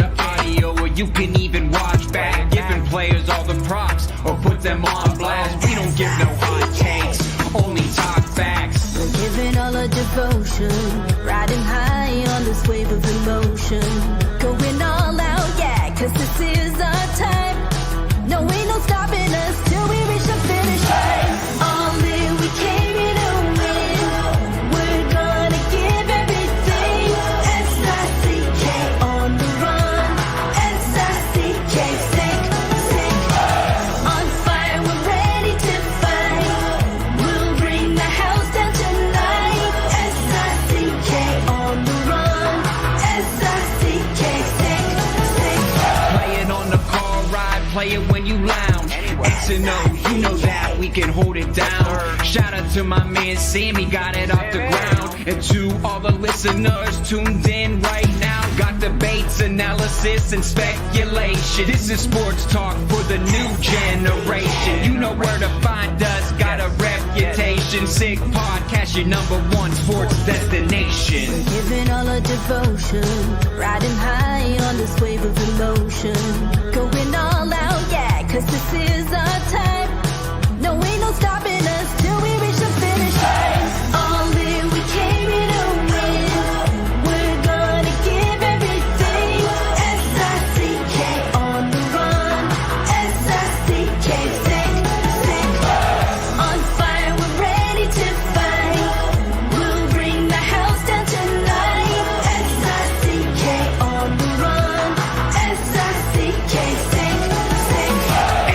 the audio, or you can even watch back. Giving players all the props, or put them on blast. We don't give no hot takes, only talk facts. We're giving all our devotion, riding high on this wave of emotion. Going all out, yeah, 'cause this is our time. No, ain't no stopping us till we reach the finish line. All in, we came here to win. We're gonna give everything. S-I-C-K on the run. S-I-C-K, sick, sick. On fire, we're ready to fight. We'll bring the house down tonight. S-I-C-K on the run. S-I-C-K, sick, sick. Play it on the car ride, play it when you lounge. X and O, you know that we can hold it down. Shout out to my man Sammy, got it off the ground. And to all the listeners tuned in right now, got debates, analysis, and speculation. This is sports talk for the new generation. You know where to find us, got a reputation. Sick podcast, your #1 sports destination. Giving all our devotion, riding high on this wave of emotion. Going all out, yeah, 'cause this is our time. No, ain't no stopping us till we reach the finish line. All in, we came here to win. We're gonna give everything. S-I-C-K on the run. S-I-C-K, sick, sick. On fire, we're ready to fight. We'll bring the house down tonight. S-I-C-K on the run. S-I-C-K, sick, sick.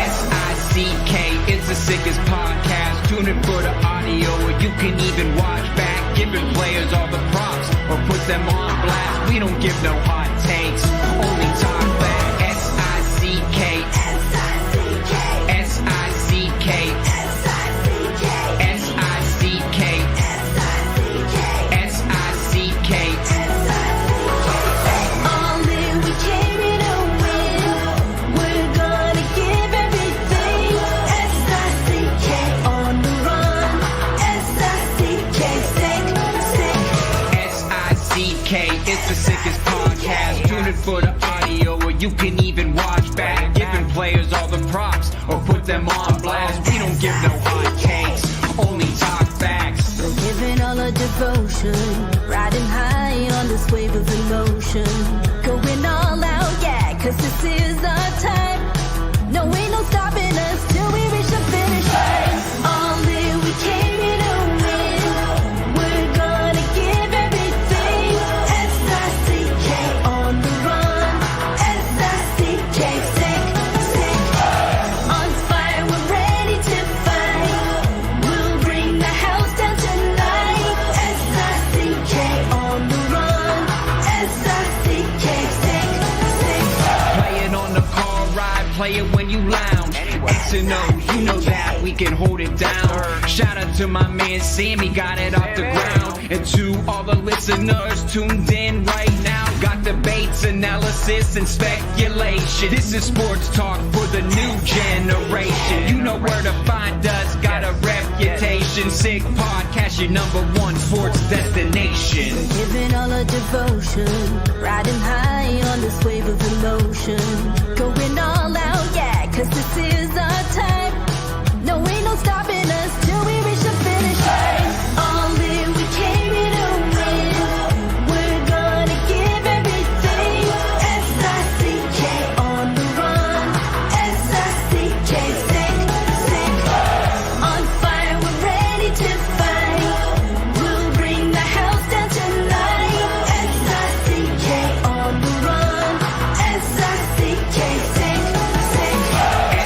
S-I-C-K is the sickest podcast. Tune in for the audio, or you can even watch back. Giving players all the props, or put them on blast. We don't give no hot takes, only talk back. S-I-C-K, S-I-C-K, S-I-C-K, S-I-C-K, S-I-C-K, S-I-C-K, S-I-C-K. All in, we came here to win. We're gonna give everything. S-I-C-K on the run. S-I-C-K, sick, sick. S-I-C-K is the sickest podcast. Tune in for the audio, or you can even watch back. Giving players all the props, or put them on blast. We don't give no hot takes, only talk facts. We're giving all our devotion, riding high on this wave of emotion. Going all out, yeah, 'cause this is our time. No, ain't no stopping us till we reach the finish line. All in, we came here to win. We're gonna give everything. S-I-C-K on the run. S-I-C-K, sick, sick. On fire, we're ready to fight. We'll bring the house down tonight. S-I-C-K on the run. S-I-C-K, sick, sick. Play it on the car ride, play it when you lounge. X and O, you know that we can hold it down. Shout out to my man Sammy, got it off the ground. And to all the listeners tuned in right now, got debates, analysis, and speculation. This is sports talk for the new generation. You know where to find us, got a reputation. Sick podcast, your #1 sports destination. Giving all our devotion, riding high on this wave of emotion. Going all out, yeah, 'cause this is our time. No, ain't no stopping us till we reach the finish line. All in, we came here to win. We're gonna give everything. S-I-C-K on the run. S-I-C-K, sick, sick. On fire, we're ready to fight. We'll bring the house down tonight. S-I-C-K on the run. S-I-C-K, sick, sick.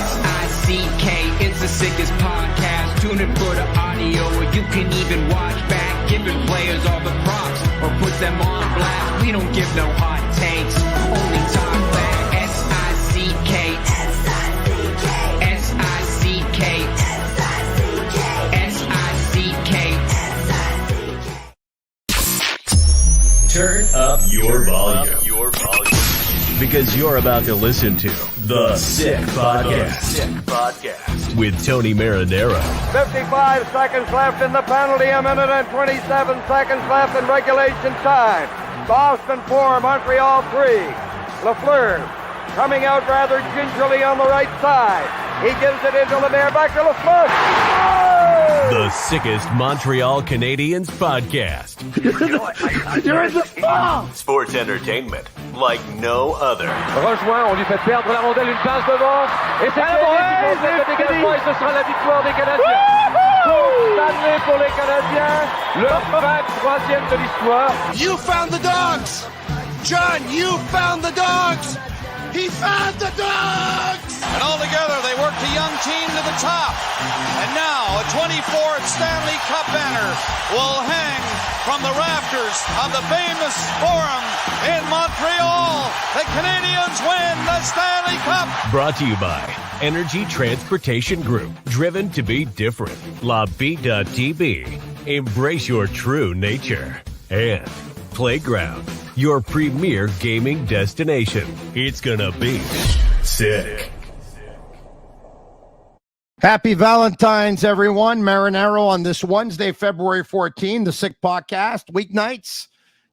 S-I-C-K is the sickest podcast. Tune in for the audio, or you can even watch back. Giving players all the props, or put them on blast. We don't give no hot takes, only talk back. S-I-C-K, S-I-C-K, S-I-C-K, S-I-C-K, S-I-C-K. S-I-C-K. Turn up your volume. Because you're about to listen to The Sick Podcast. With Tony Marinaro. 55 seconds left in the penalty, a minute and 27 seconds left in regulation time. Boston 4, Montreal 3. Lafleur coming out rather gingerly on the right side. He gives it into Lemaire, back to Lafleur. Oh! The sickest Montreal Canadiens podcast. You're in the ball! Sports entertainment like no other. Rejoint, on lui fait perdre la rondelle, une passe devant. Et c'est le dégagement, et ce sera la victoire des Canadiens. Coupe Stanley pour les Canadiens. Leur 23e de l'histoire. You found the dogs! John, you found the dogs! He found the dogs! And all together, they worked a young team to the top. And now, a 24th Stanley Cup banner will hang from the rafters of the famous Forum in Montreal. The Canadiens win the Stanley Cup! Brought to you by Energy Transportation Group. Driven to be different. La Vida TV. Embrace your true nature. And Playground, your premier gaming destination. It's gonna be sick. Happy Valentine's, everyone. Marinaro on this Wednesday, February 14, the Sick Podcast. Weeknights,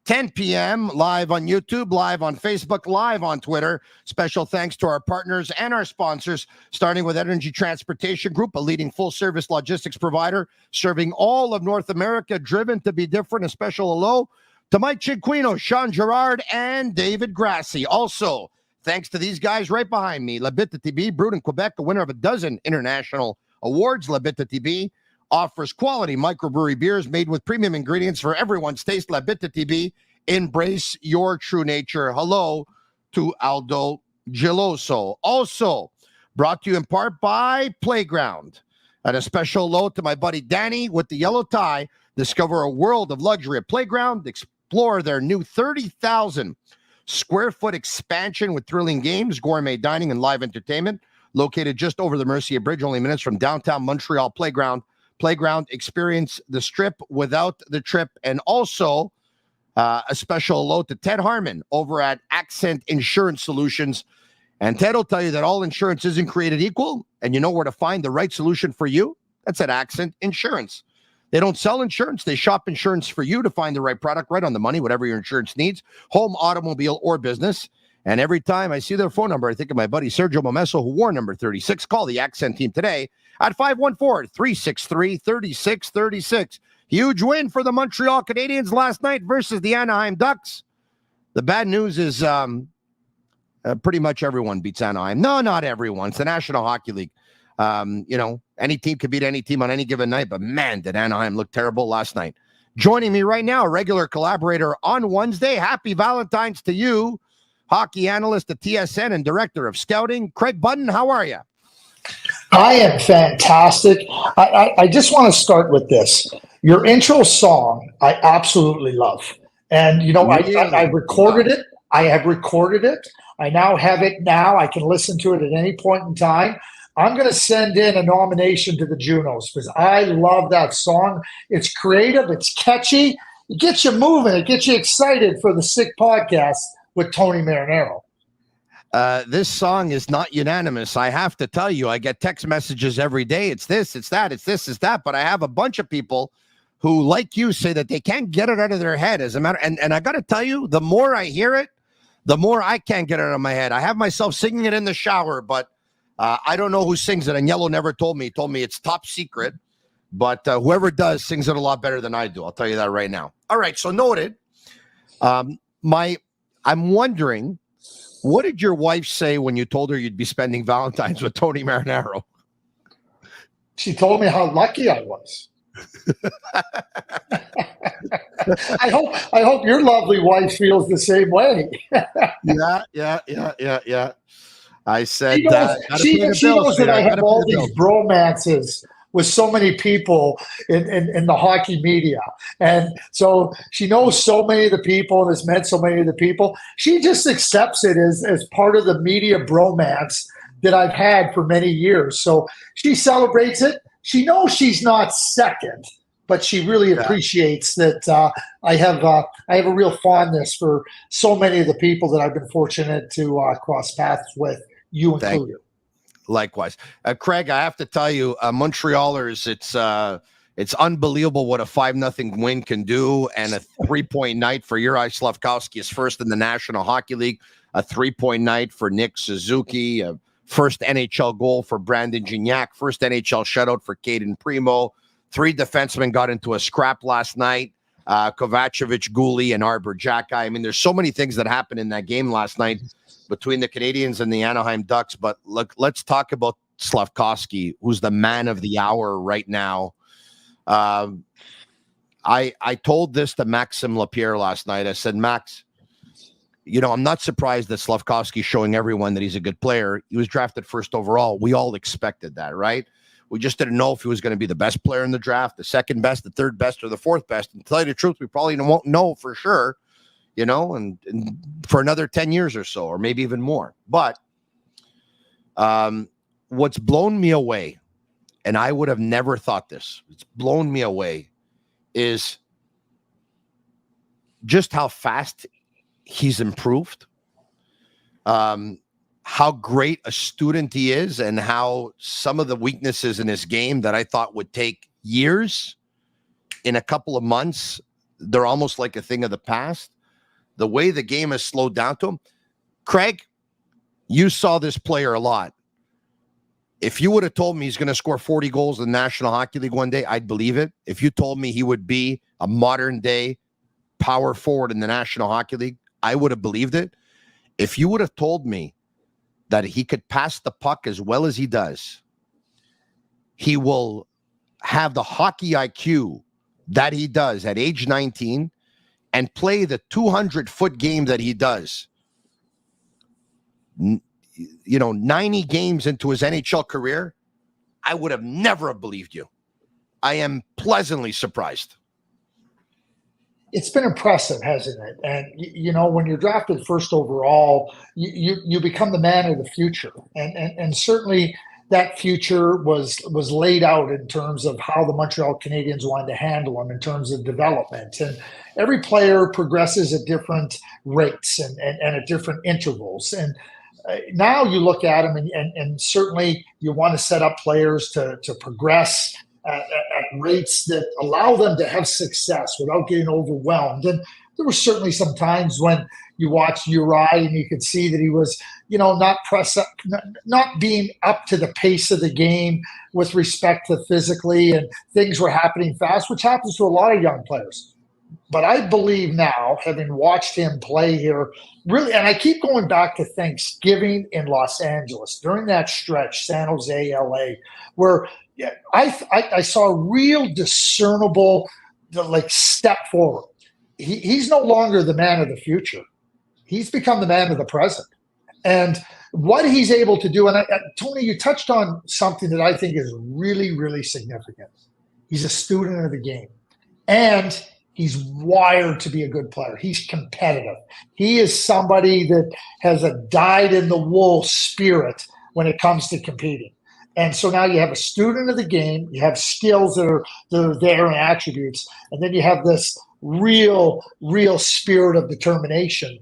10 p.m., live on YouTube, live on Facebook, live on Twitter. Special thanks to our partners and our sponsors, starting with Energy Transportation Group, a leading full-service logistics provider serving all of North America, driven to be different. A special hello to Mike Cinquino, Sean Gerard, and David Grassi. Also, thanks to these guys right behind me, La Bita TV, brewed in Quebec, the winner of a dozen international awards. La Bita TV offers quality microbrewery beers made with premium ingredients for everyone's taste. La Bita TV, embrace your true nature. Hello to Aldo Geloso. Also, brought to you in part by Playground. And a special hello to my buddy Danny with the yellow tie. Discover a world of luxury at Playground. Explore their new 30,000 square foot expansion with thrilling games, gourmet dining, and live entertainment. Located just over the Mercier Bridge, only minutes from downtown Montreal. Playground. Experience the strip without the trip. And also a special hello to Ted Harmon over at Accent Insurance Solutions. And Ted will tell you that all insurance isn't created equal, and you know where to find the right solution for you. That's at Accent Insurance. They don't sell insurance. They shop insurance for you to find the right product, right on the money, whatever your insurance needs, home, automobile, or business. And every time I see their phone number, I think of my buddy Sergio Momesso, who wore number 36. Call the Accent team today at 514-363-3636. Huge win for the Montreal Canadiens last night versus the Anaheim Ducks. The bad news is pretty much everyone beats Anaheim. No, not everyone. It's the National Hockey League. Any team could beat any team on any given night, but man, did Anaheim look terrible last night. Joining me right now, a regular collaborator on Wednesday. Happy Valentine's to you, hockey analyst at TSN and director of scouting, Craig Budden. How are you? I am fantastic. I just want to start with this. Your intro song, I absolutely love. And, I recorded it. I have recorded it. I now have it now. I can listen to it at any point in time. I'm going to send in a nomination to the Junos because I love that song. It's creative. It's catchy. It gets you moving. It gets you excited for the Sick Podcast with Tony Marinaro. This song is not unanimous. I have to tell you, I get text messages every day. It's this, it's that, it's this, it's that. But I have a bunch of people who, like you, say that they can't get it out of their head. As a matter, and I got to tell you, the more I hear it, the more I can't get it out of my head. I have myself singing it in the shower, but I don't know who sings it. And Yellow never told me. He told me it's top secret. But whoever does sings it a lot better than I do. I'll tell you that right now. All right, so noted. I'm wondering, what did your wife say when you told her you'd be spending Valentine's with Tony Marinaro? She told me how lucky I was. I hope your lovely wife feels the same way. Yeah. I said she knows that I have all these bromances with so many people in the hockey media. And so she knows so many of the people and has met so many of the people. She just accepts it as part of the media bromance that I've had for many years. So she celebrates it. She knows she's not second, but she really appreciates that I have a real fondness for so many of the people that I've been fortunate to cross paths with, you included. Thank you. Likewise. Craig, I have to tell you, Montrealers, it's unbelievable what a 5-0 win can do, and a 3-point night for Juraj Slafkovsky is first in the National Hockey League. a 3-point night for Nick Suzuki, a first NHL goal for Brandon Gignac, first NHL shutout for Caden Primo. 3 defensemen got into a scrap last night. Kovacevic, Gouli, and Arbor Jacki. I mean, there's so many things that happened in that game last night between the Canadiens and the Anaheim Ducks. But look, let's talk about Slafkovsky, who's the man of the hour right now. I told this to Maxime Lapierre last night. I said, Max, I'm not surprised that Slafkovsky's showing everyone that he's a good player. He was drafted first overall. We all expected that, right? We just didn't know if he was going to be the best player in the draft, the second best, the third best, or the fourth best. And to tell you the truth, we probably won't know for sure, and for another 10 years or so, or maybe even more. But what's blown me away, and I would have never thought this, it's blown me away, is just how fast he's improved. How great a student he is, and how some of the weaknesses in his game that I thought would take years, in a couple of months, they're almost like a thing of the past. The way the game has slowed down to him. Craig, you saw this player a lot. If you would have told me he's going to score 40 goals in the National Hockey League one day, I'd believe it. If you told me he would be a modern day power forward in the National Hockey League, I would have believed it. If you would have told me that he could pass the puck as well as he does, he will have the hockey IQ that he does at age 19 and play the 200-foot game that he does, 90 games into his NHL career, I would have never believed you. I am pleasantly surprised. It's been impressive, hasn't it? And, when you're drafted first overall, you become the man of the future. And certainly that future was laid out in terms of how the Montreal Canadiens wanted to handle him in terms of development. And every player progresses at different rates and at different intervals. And now you look at him and certainly you want to set up players to progress at rates that allow them to have success without getting overwhelmed. And there were certainly some times when you watched Juraj and you could see that he was, not being up to the pace of the game with respect to physically, and things were happening fast, which happens to a lot of young players. But I believe now, having watched him play here, really, and I keep going back to Thanksgiving in Los Angeles during that stretch, San Jose, LA, where I saw a real discernible step forward. He's no longer the man of the future. He's become the man of the present. And what he's able to do, and Tony, you touched on something that I think is really, really significant. He's a student of the game. And he's wired to be a good player. He's competitive. He is somebody that has a dyed-in-the-wool spirit when it comes to competing. And so now you have a student of the game, you have skills that are there and attributes, and then you have this real spirit of determination.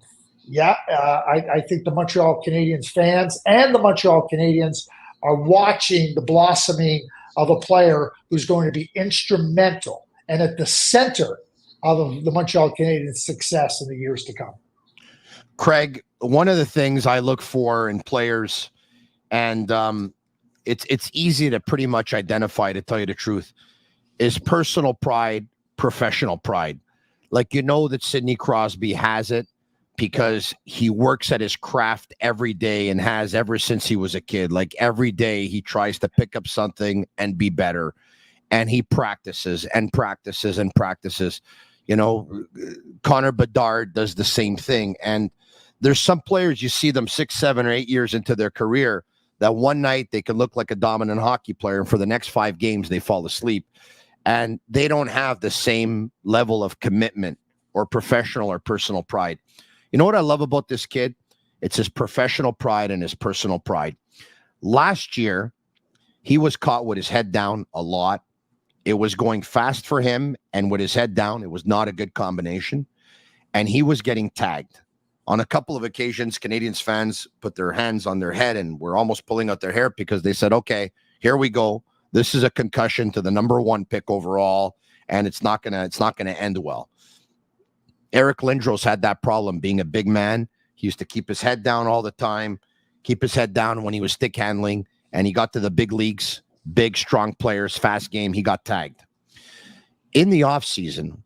Yeah, I think the Montreal Canadiens fans and the Montreal Canadiens are watching the blossoming of a player who's going to be instrumental and at the center of the Montreal Canadiens' success in the years to come. Craig, one of the things I look for in players, and it's easy to pretty much identify, to tell you the truth, is personal pride, professional pride. Like, that Sidney Crosby has it because he works at his craft every day and has ever since he was a kid. Like, every day he tries to pick up something and be better. And he practices and practices and practices. Connor Bedard does the same thing. And there's some players, you see them 6, 7, or 8 years into their career, that one night they can look like a dominant hockey player, and for the next 5 games they fall asleep. And they don't have the same level of commitment or professional or personal pride. You know what I love about this kid? It's his professional pride and his personal pride. Last year, he was caught with his head down a lot. It was going fast for him, and with his head down, it was not a good combination. And he was getting tagged. On a couple of occasions, Canadiens fans put their hands on their head and were almost pulling out their hair because they said, okay, here we go. This is a concussion to the number 1 pick overall, and it's not gonna end well. Eric Lindros had that problem being a big man. He used to keep his head down all the time, keep his head down when he was stick handling, and he got to the big leagues, big, strong players, fast game. He got tagged. In the offseason,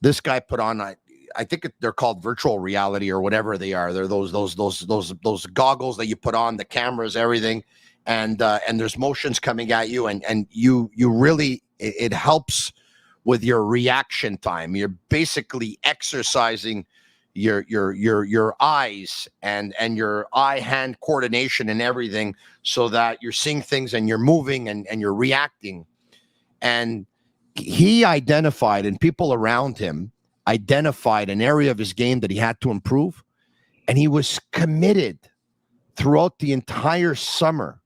this guy put on, I think they're called virtual reality or whatever they are. They're those goggles that you put on, the cameras, everything, and there's motions coming at you, and you really, it helps with your reaction time. You're basically exercising your eyes and your eye-hand coordination and everything, so that you're seeing things and you're moving and you're reacting. And he identified, and people around him identified, an area of his game that he had to improve. And he was committed throughout the entire summer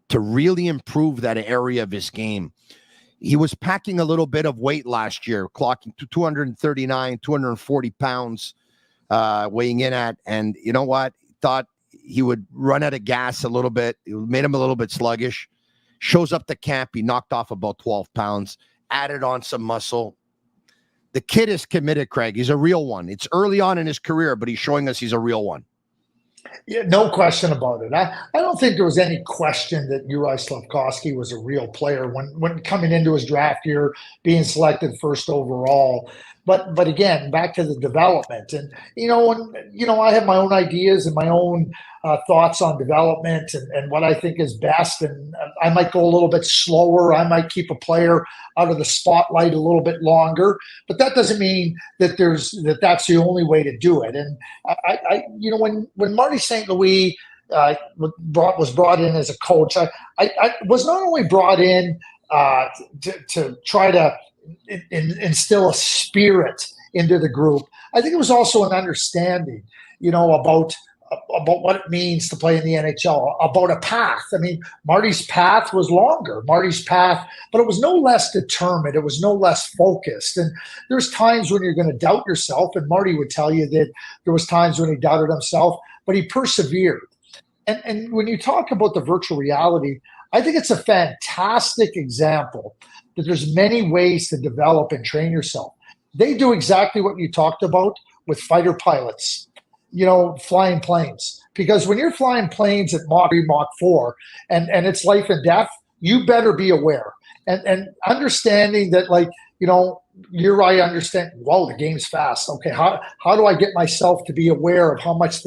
to really improve that area of his game. He was packing a little bit of weight last year, clocking to 239, 240 pounds, weighing in at. And you know what? Thought he would run out of gas a little bit. It made him a little bit sluggish. Shows up to camp. He knocked off about 12 pounds, added on some muscle. The kid is committed, Craig. He's a real one. It's early on in his career, but he's showing us he's a real one. Yeah, no question about it. I don't think there was any question that Juraj Slafkovsky was a real player when coming into his draft year, being selected first overall. But again, back to the development, and I have my own ideas and my own thoughts on development and what I think is best. And I might go a little bit slower. I might keep a player out of the spotlight a little bit longer. But that doesn't mean that that's the only way to do it. And when Marty St. Louis was brought in as a coach, I was not only brought in to try to instill a spirit into the group. I think it was also an understanding, about what it means to play in the NHL, about a path. I mean, Marty's path was longer. But it was no less determined. It was no less focused. And there's times when you're going to doubt yourself, and Marty would tell you that there was times when he doubted himself, but he persevered. And when you talk about the virtual reality, I think it's a fantastic example that there's many ways to develop and train yourself. They do exactly what you talked about with fighter pilots, flying planes. Because when you're flying planes at Mach 3, Mach 4, and it's life and death, you better be aware. And understanding that, I understand, wow, the game's fast. Okay, how do I get myself to be aware of how much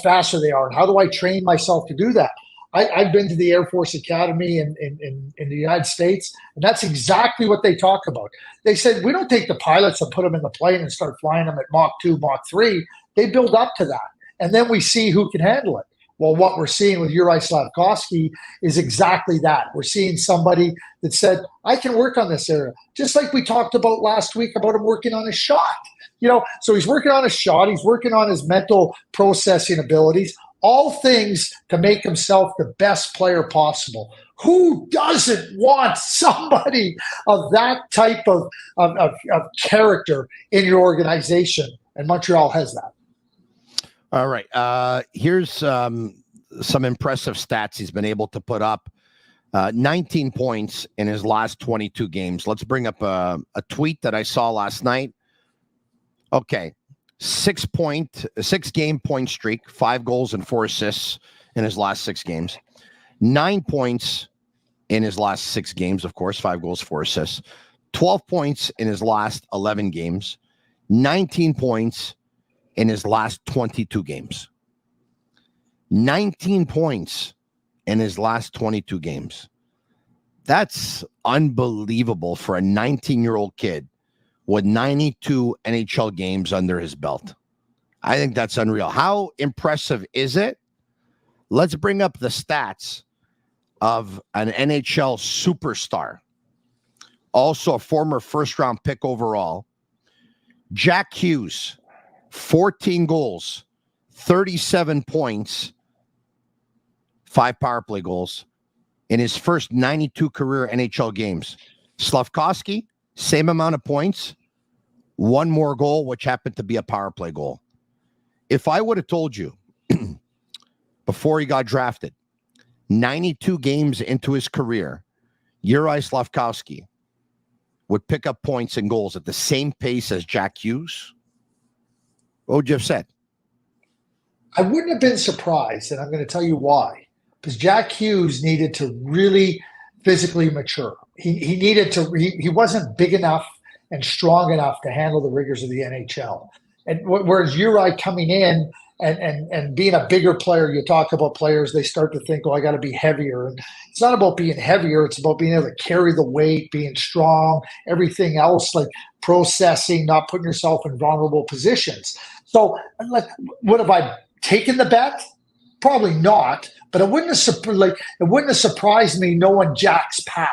faster they are? And how do I train myself to do that? I've been to the Air Force Academy in the United States, and that's exactly what they talk about. They said, we don't take the pilots and put them in the plane and start flying them at Mach 2, Mach 3. They build up to that, and then we see who can handle it. Well, what we're seeing with Juraj Slafkovsky is exactly that. We're seeing somebody that said, I can work on this area, just like we talked about last week about him working on his shot. So he's working on his shot. He's working on his mental processing abilities. All things to make himself the best player possible. Who doesn't want somebody of that type of character in your organization? And Montreal has that. All right. Here's some impressive stats he's been able to put up. 19 points in his last 22 games. Let's bring up a tweet that I saw last night. Okay. 6-game point streak, 5 goals and 4 assists in his last 6 games. 9 points in his last 6 games, of course, 5 goals, 4 assists. 12 points in his last 11 games. 19 points in his last 22 games. 19 points in his last 22 games. That's unbelievable for a 19-year-old kid with 92 NHL games under his belt. I think that's unreal. How impressive is it? Let's bring up the stats of an NHL superstar, also a former first-round pick overall. Jack Hughes, 14 goals, 37 points, 5 power play goals in his first 92 career NHL games. Slafkovsky, same amount of points, 1 more goal, which happened to be a power play goal. If I would have told you before he got drafted, 92 games into his career, Juraj Slafkovsky would pick up points and goals at the same pace as Jack Hughes, what would you have said? I wouldn't have been surprised, and I'm going to tell you why. Because Jack Hughes needed to really physically mature. He needed to. He wasn't big enough and strong enough to handle the rigors of the NHL. And whereas Juraj coming in and being a bigger player, you talk about players, they start to think, oh, I got to be heavier. And it's not about being heavier. It's about being able to carry the weight, being strong, everything else, like processing, not putting yourself in vulnerable positions. So what have I taken the bet? Probably not. But it wouldn't have surprised me knowing Jack's path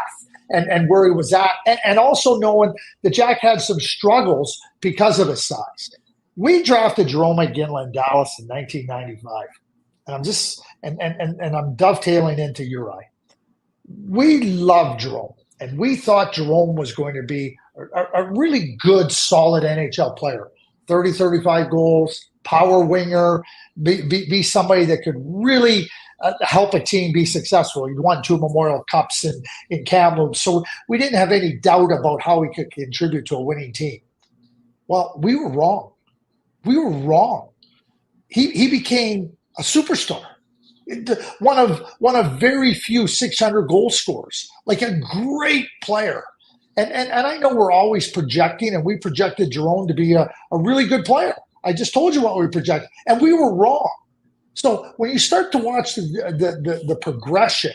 and where he was at, and also knowing that Jack had some struggles because of his size. We drafted Jarome Iginla in Dallas in 1995, and I'm just and I'm dovetailing into Juraj. We loved Jarome, and we thought Jarome was going to be a really good, solid NHL player. 30, 35 goals, power winger, be somebody that could really help a team be successful. He won 2 Memorial Cups in Kamloops, so we didn't have any doubt about how he could contribute to a winning team. Well, we were wrong. We were wrong. He became a superstar. One of very few 600 goal scorers, like a great player. And I know we're always projecting, and we projected Jarome to be a really good player. I just told you what we projected, and we were wrong. So when you start to watch the progression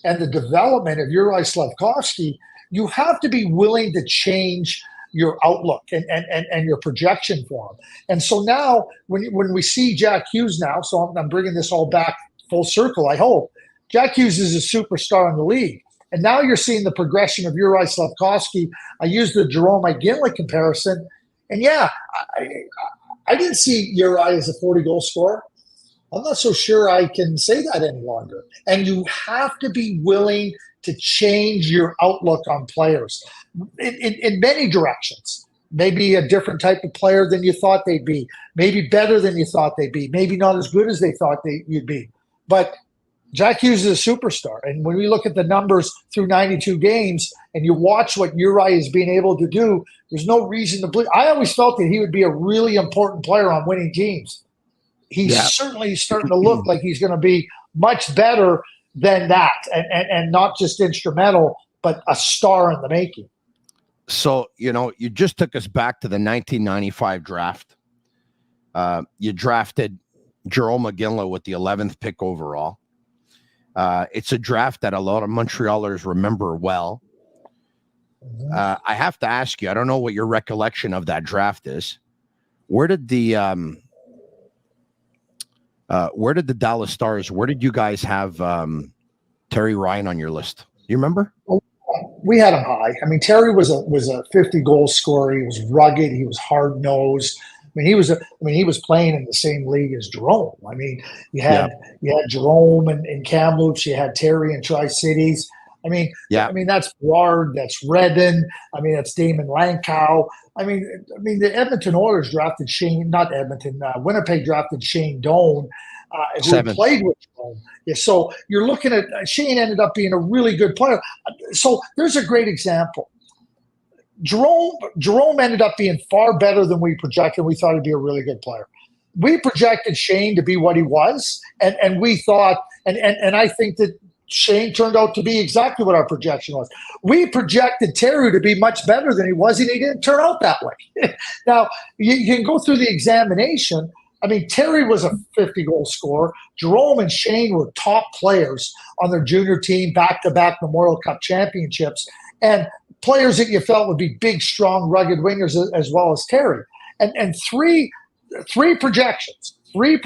and the development of Juraj Slafkovsky, you have to be willing to change your outlook and your projection for him. And so now when we see Jack Hughes now, so I'm bringing this all back full circle, I hope. Jack Hughes is a superstar in the league. And now you're seeing the progression of Juraj Slafkovsky. I used the Jarome Iginla comparison. And yeah, I didn't see Juraj as a 40-goal scorer. I'm not so sure I can say that any longer. And you have to be willing to change your outlook on players in many directions. Maybe a different type of player than you thought they'd be. Maybe better than you thought they'd be. Maybe not as good as they thought you'd be. But Jack Hughes is a superstar. And when we look at the numbers through 92 games and you watch what Juraj is being able to do, there's no reason to believe. I always felt that he would be a really important player on winning teams. He's certainly starting to look like he's going to be much better than that, and not just instrumental, but a star in the making. So, you just took us back to the 1995 draft. You drafted Jarome Iginla with the 11th pick overall. It's a draft that a lot of Montrealers remember well. I have to ask you, I don't know what your recollection of that draft is. Where did the Dallas Stars, where did you guys have Terry Ryan on your list? You remember? We had him high. I mean, Terry was a 50-goal scorer. He was rugged. He was hard-nosed. I mean, he was playing in the same league as Jarome. I mean, you had Jarome in Kamloops. You had Terry in Tri-Cities. I mean, that's Bard, that's Redden. I mean, that's Damon Lankow. I mean, the Edmonton Oilers drafted Winnipeg drafted Shane Doan, who played with Jarome. Yeah, so you're looking at Shane ended up being a really good player. So there's a great example. Jarome ended up being far better than we projected. We thought he'd be a really good player. We projected Shane to be what he was, and we thought, and I think that Shane turned out to be exactly what our projection was. We projected Terry to be much better than he was, and he didn't turn out that way. Now, you can go through the examination. I mean, Terry was a 50-goal scorer. Jarome and Shane were top players on their junior team, back-to-back Memorial Cup championships, and players that you felt would be big, strong, rugged wingers as well as Terry. And three projections. We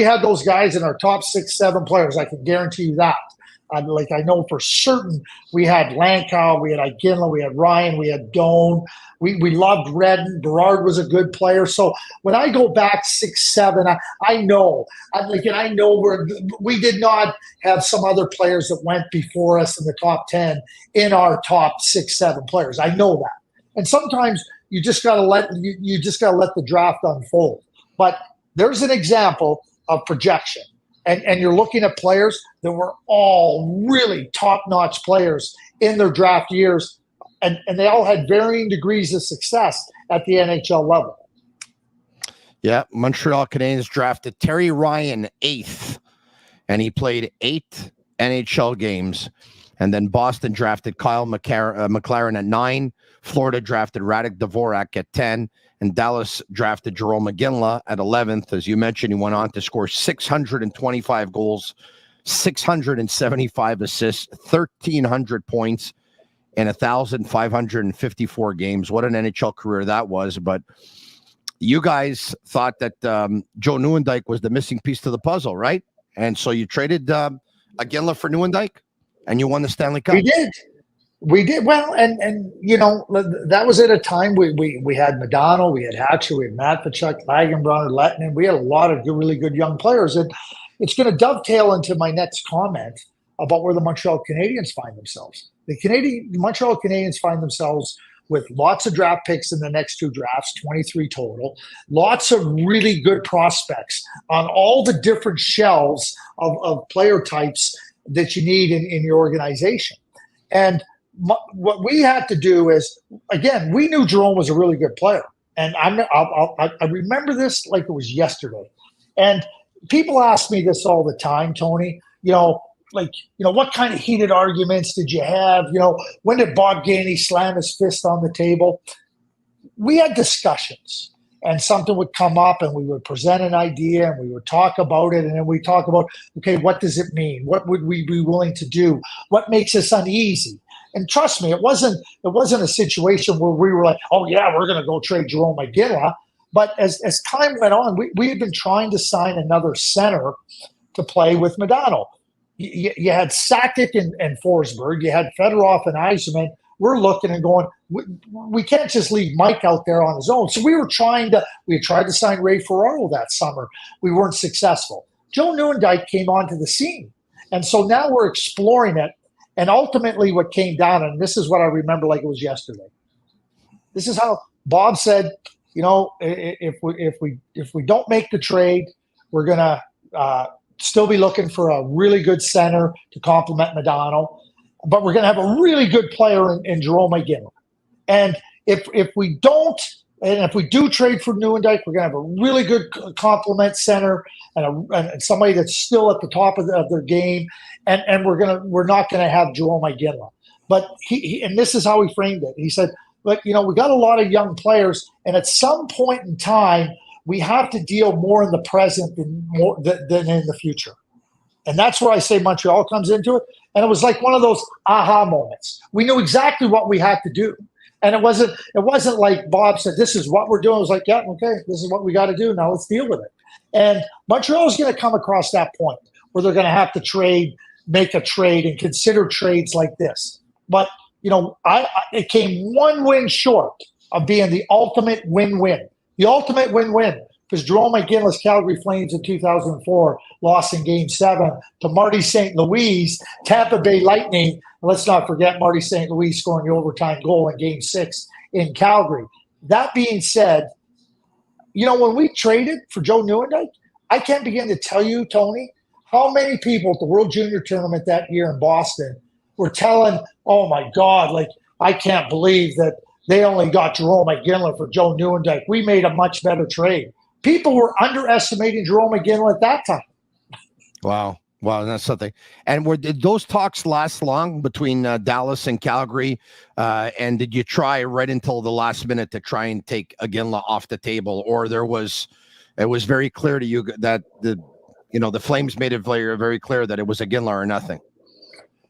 had those guys in our top 6, 7 players. I can guarantee you that. I know for certain we had Lankow, we had Iginla, we had Ryan, we had Doan. We loved Redden. Berard was a good player. So when I go back 6, 7, I know. I know we did not have some other players that went before us in the top 10 in our top 6, 7 players. I know that. And sometimes you just got to let the draft unfold. But there's an example of projection. And you're looking at players that were all really top-notch players in their draft years, and they all had varying degrees of success at the NHL level. Yeah, Montreal Canadiens drafted Terry Ryan 8th, and he played 8 NHL games. And then Boston drafted Kyle McLaren at 9. Florida drafted Radek Dvorak at 10. And Dallas drafted Jerome McGinley at 11th. As you mentioned, he went on to score 625 goals, 675 assists, 1,300 points in 1,554 games. What an NHL career that was. But you guys thought that Joe Nieuwendyk was the missing piece to the puzzle, right? And so you traded Iginla for Nieuwendyk, and you won the Stanley Cup. We did. Well, and you know, that was at a time we had Modano, we had Hatcher, we had Matvichuk, Lagenbrunner, Lettinen. We had a lot of really good young players. And it's going to dovetail into my next comment about where the Montreal Canadiens find themselves. The Montreal Canadiens find themselves with lots of draft picks in the next 2 drafts, 23 total, lots of really good prospects on all the different shelves of player types that you need in your organization. And what we had to do is, again, we knew Jerome was a really good player. And I remember this like it was yesterday. And people ask me this all the time, Tony, what kind of heated arguments did you have? When did Bob Gainey slam his fist on the table? We had discussions, and something would come up, and we would present an idea, and we would talk about it, and then we talk about, okay, what does it mean? What would we be willing to do? What makes us uneasy? And trust me, it wasn't a situation where we were like, oh yeah, we're going to go trade Jerome Iginla. But as time went on, we had been trying to sign another center to play with Modano. You had Sakic and Forsberg. You had Fedorov and Yzerman. We're looking and going, we can't just leave Mike out there on his own. So we had tried to sign Ray Ferraro that summer. We weren't successful. Joe Nieuwendyk came onto the scene. And so now we're exploring it. And ultimately what came down, and this is what I remember like it was yesterday. This is how Bob said, if we don't make the trade, we're going to still be looking for a really good center to complement Modano, but we're going to have a really good player in Jerome Iginla. And if we don't, and if we do trade for Nieuwendyk, we're going to have a really good complement center and somebody that's still at the top of their game, and we're not going to have Jerome Iginla. But he and this is how he framed it. He said, "But we got a lot of young players, and at some point in time, we have to deal more in the present than in the future." And that's where I say Montreal comes into it. And it was like one of those aha moments. We knew exactly what we had to do. And it wasn't like Bob said, this is what we're doing. It was like, yeah, okay, this is what we got to do. Now let's deal with it. And Montreal is going to come across that point where they're going to have to make a trade and consider trades like this. But, it came one win short of being the ultimate win-win. The ultimate win-win, because Jerome Iginla's Calgary Flames in 2004 lost in Game 7 to Marty St. Louis, Tampa Bay Lightning. Let's not forget Marty St. Louis scoring the overtime goal in Game 6 in Calgary. That being said, when we traded for Joe Nieuwendyk, I can't begin to tell you, Tony, how many people at the World Junior Tournament that year in Boston were telling, oh my God, I can't believe that they only got Jerome Iginla for Joe Nieuwendyk. We made a much better trade. People were underestimating Jerome Iginla at that time. Wow, that's something. And did those talks last long between Dallas and Calgary? And did you try right until the last minute to try and take Iginla off the table, or it was very clear to you that the Flames made it very clear that it was Iginla or nothing?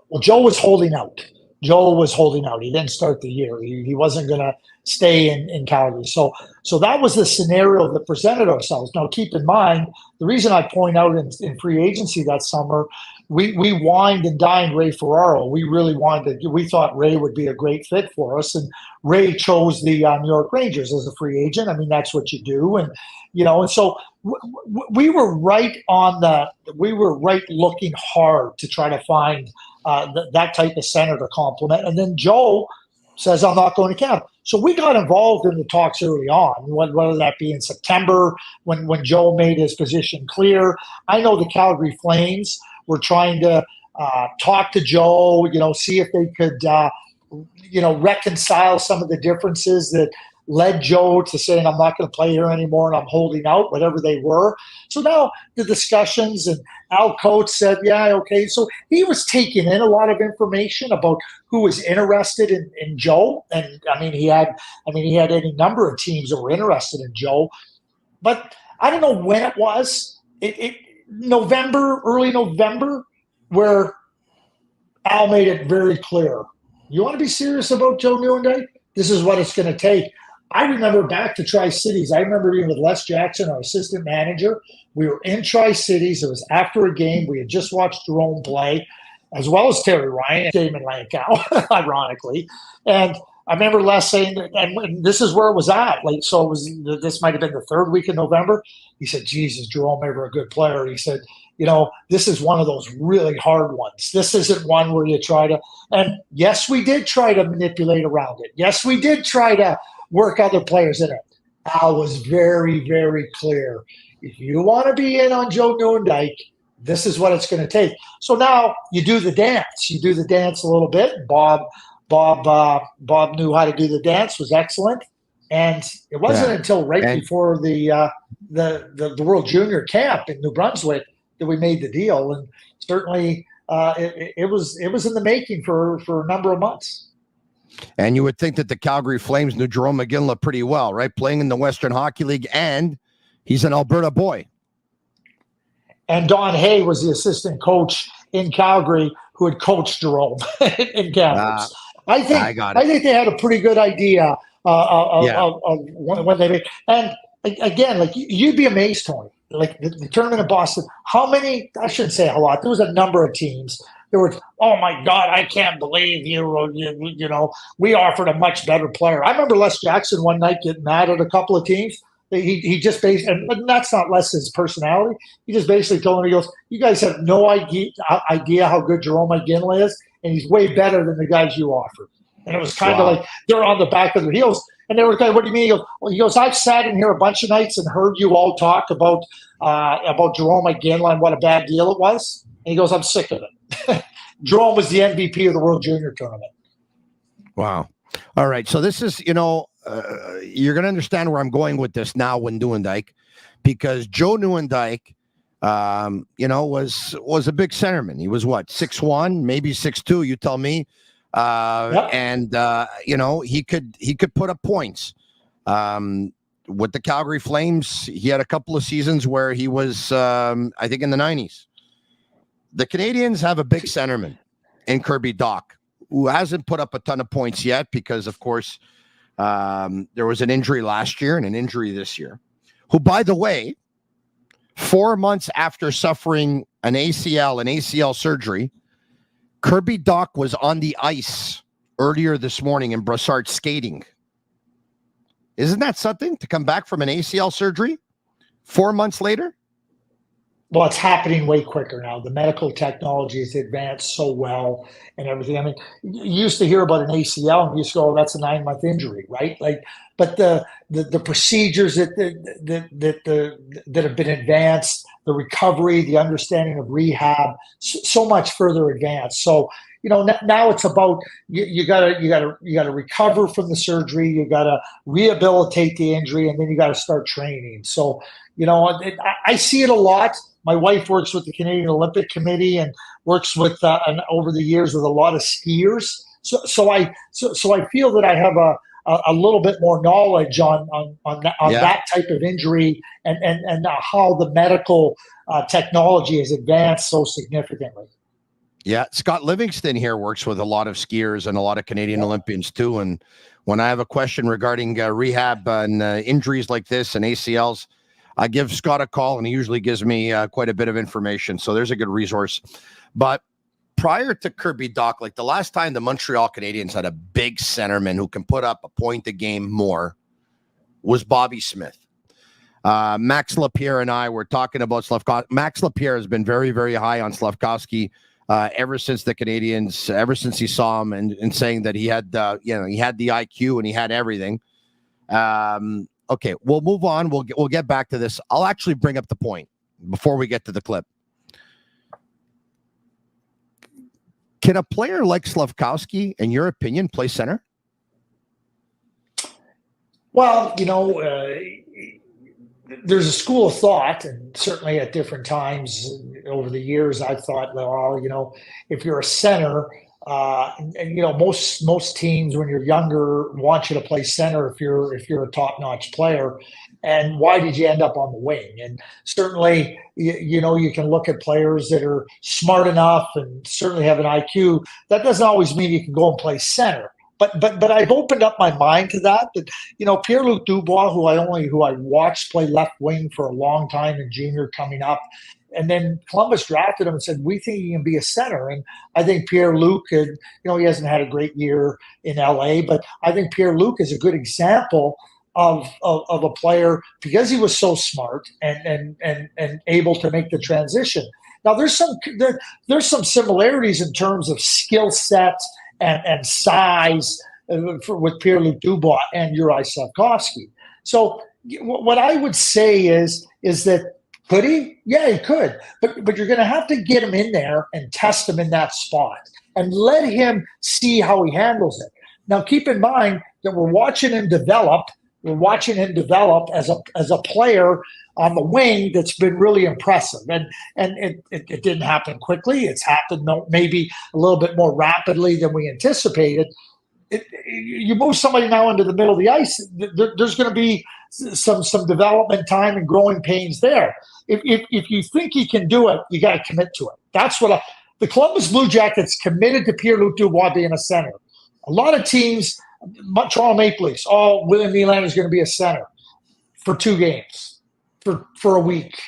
Well, Joe was holding out. He didn't start the year. He wasn't going to stay in Calgary. So that was the scenario that presented ourselves. Now, keep in mind, the reason I point out in free agency that summer, we wined and dined Ray Ferraro. We thought Ray would be a great fit for us. And Ray chose the New York Rangers as a free agent. I mean, that's what you do. And, and so we were right looking hard to try to find that type of center to complement. And then Joe says, I'm not going to Canada. So we got involved in the talks early on, whether that be in September when Joe made his position clear. I know the Calgary Flames were trying to talk to Joe, see if they could, reconcile some of the differences that led Joe to saying, I'm not going to play here anymore and I'm holding out, whatever they were. So now the discussions, and Al Coates said, yeah, okay. So he was taking in a lot of information about who was interested in Joe. And he had any number of teams that were interested in Joe. But I don't know when it was. November, early November, where Al made it very clear. You want to be serious about Joe Nieuwendyk? This is what it's going to take. I remember back to Tri-Cities. I remember being with Les Jackson, our assistant manager. We were in Tri-Cities. It was after a game. We had just watched Jerome play, as well as Terry Ryan and Damon Lankow, ironically. And I remember Les saying, and this is where it was at. So this might have been the third week in November. He said, Jesus, Jerome ever a good player. He said, this is one of those really hard ones. This isn't one where you try to, and yes, we did try to manipulate around it. Yes, we did try to work other players in it. Al was very, very clear. If you want to be in on Joe Nieuwendyk, this is what it's going to take. So now you do the dance. You do the dance a little bit. Bob knew how to do the dance, was excellent. And it wasn't until before the World Junior Camp in New Brunswick that we made the deal. And certainly it was in the making for a number of months. And you would think that the Calgary Flames knew Jerome McGinley pretty well, right? Playing in the Western Hockey League, and he's an Alberta boy. And Don Hay was the assistant coach in Calgary who had coached Jerome in Kamloops. I think they had a pretty good idea of when they made. And again, you'd be amazed, Tony. The tournament in Boston, how many? I shouldn't say a lot. There was a number of teams. There was, oh my God, I can't believe you. We offered a much better player. I remember Les Jackson one night getting mad at a couple of teams. He just basically, and that's not Les's personality. He just basically told him, he goes, you guys have no idea how good Jerome McGinley is, and he's way better than the guys you offered. And it was kind of like they're on the back of their heels. And they were like, what do you mean? He goes, I've sat in here a bunch of nights and heard you all talk about Jerome McGinley and what a bad deal it was. And he goes, I'm sick of it. Jerome was the MVP of the World Junior Tournament. Wow. All right. So this is, you're going to understand where I'm going with this now when Nieuwendyk, because Joe Nieuwendyk, was a big centerman. He was 6'1", maybe 6'2", you tell me. And he could put up points. With the Calgary Flames, he had a couple of seasons where he was, I think, in the 90s. The Canadiens have a big centerman in Kirby Dach, who hasn't put up a ton of points yet because, of course, there was an injury last year and an injury this year. Who, by the way, 4 months after suffering an ACL surgery, Kirby Dach was on the ice earlier this morning in Brassard skating. Isn't that something to come back from an ACL surgery 4 months later? Well, it's happening way quicker now. The medical technology has advanced so well and everything. I mean, you used to hear about an ACL and you used to go, oh, that's a 9-month injury, right? But the procedures that have been advanced, the recovery, the understanding of rehab, so much further advanced. So, now it's about you gotta recover from the surgery, you gotta rehabilitate the injury, and then you gotta start training. So, I see it a lot. My wife works with the Canadian Olympic Committee and works with and over the years with a lot of skiers. So I feel that I have a little bit more knowledge on that type of injury and how the medical technology has advanced so significantly. Yeah, Scott Livingston here works with a lot of skiers and a lot of Canadian Olympians too. And when I have a question regarding rehab and injuries like this and ACLs, I give Scott a call, and he usually gives me quite a bit of information. So there's a good resource. But prior to Kirby Dach, like the last time the Montreal Canadiens had a big centerman who can put up a point a game more was Bobby Smith. Max Lapierre and I were talking about Slafkovsky. Max Lapierre has been very, very high on Slafkovsky ever since the Canadiens, ever since he saw him and saying that he had, he had the IQ and he had everything. Okay, we'll move on. We'll get back to this. I'll actually bring up the point before we get to the clip. Can a player like Slafkovsky, in your opinion, play center? Well, there's a school of thought, and certainly at different times over the years, I've thought, well, if you're a center, most teams when you're younger want you to play center if you're a top-notch player. And why did you end up on the wing? And certainly, you can look at players that are smart enough and certainly have an IQ. That doesn't always mean you can go and play center. But I've opened up my mind to that. Pierre-Luc Dubois, who I watched play left wing for a long time in junior coming up, and then Columbus drafted him and said, we think he can be a center. And I think Pierre-Luc, he hasn't had a great year in LA, but I think Pierre-Luc is a good example of a player because he was so smart and able to make the transition. Now there's some similarities in terms of skill set and size with Pierre-Luc Dubois and Juraj Slafkovsky. So what I would say is that could he? Yeah, he could. But you're going to have to get him in there and test him in that spot and let him see how he handles it. Now keep in mind that we're watching him develop. We're watching him develop as a player on the wing that's been really impressive. And it didn't happen quickly. It's happened maybe a little bit more rapidly than we anticipated. You move somebody now into the middle of the ice, there's going to be some development time and growing pains there. If you think he can do it, you got to commit to it. That's what the Columbus Blue Jackets committed to Pierre-Luc Dubois being a center. A lot of teams, Toronto Maple Leafs, William Nylander is going to be a center for 2 games, for a week.